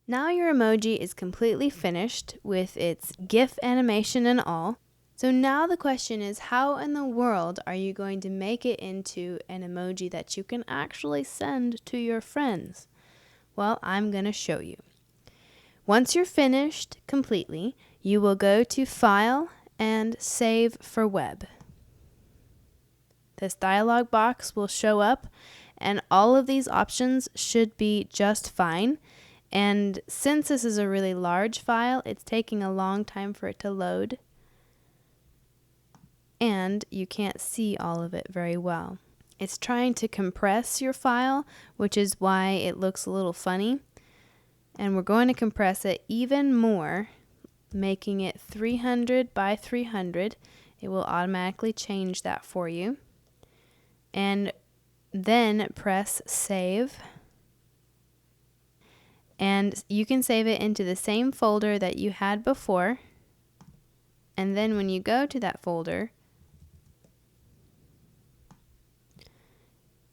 Now your emoji is completely finished with its GIF animation and all. So now the question is, how in the world are you going to make it into an emoji that you can actually send to your friends? Well, I'm going to show you. Once you're finished completely, you will go to File and Save for Web. This dialog box will show up, and all of these options should be just fine. And since this is a really large file, it's taking a long time for it to load, and you can't see all of it very well. It's trying to compress your file, which is why it looks a little funny. And we're going to compress it even more, making it 300 by 300. It will automatically change that for you. And then press Save. And you can save it into the same folder that you had before. And then when you go to that folder,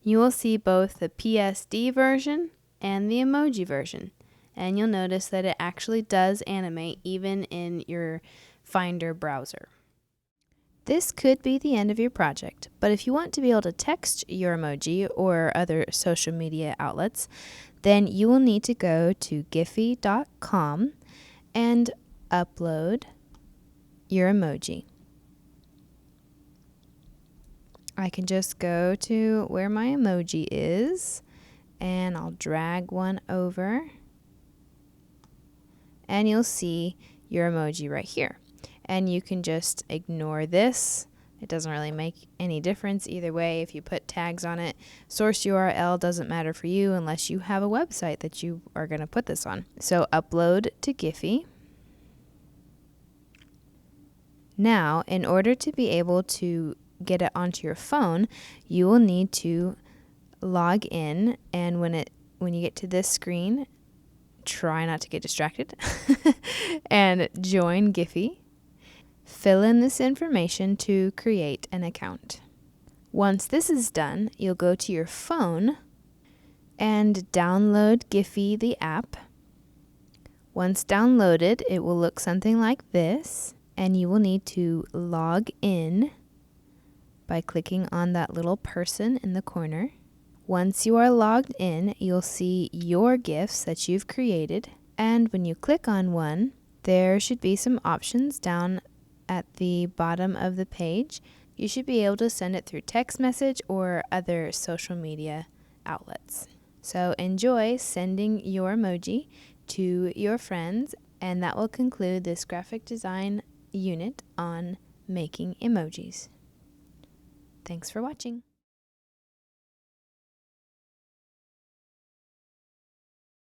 you will see both the PSD version and the emoji version. And you'll notice that it actually does animate even in your Finder browser. This could be the end of your project, but if you want to be able to text your emoji or other social media outlets, then you will need to go to giphy.com and upload your emoji. I can just go to where my emoji is, and I'll drag one over, and you'll see your emoji right here. And you can just ignore this. It doesn't really make any difference either way if you put tags on it. Source URL doesn't matter for you unless you have a website that you are going to put this on. So upload to Giphy. Now, in order to be able to get it onto your phone, you will need to log in, and when you get to this screen, try not to get distracted and join Giphy. Fill in this information to create an account. Once this is done, you'll go to your phone and download Giphy, the app. Once downloaded, it will look something like this, and you will need to log in by clicking on that little person in the corner. Once you are logged in, you'll see your GIFs that you've created, and when you click on one, there should be some options down at the bottom of the page. You should be able to send it through text message or other social media outlets. So enjoy sending your emoji to your friends, and that will conclude this graphic design unit on making emojis. Thanks for watching.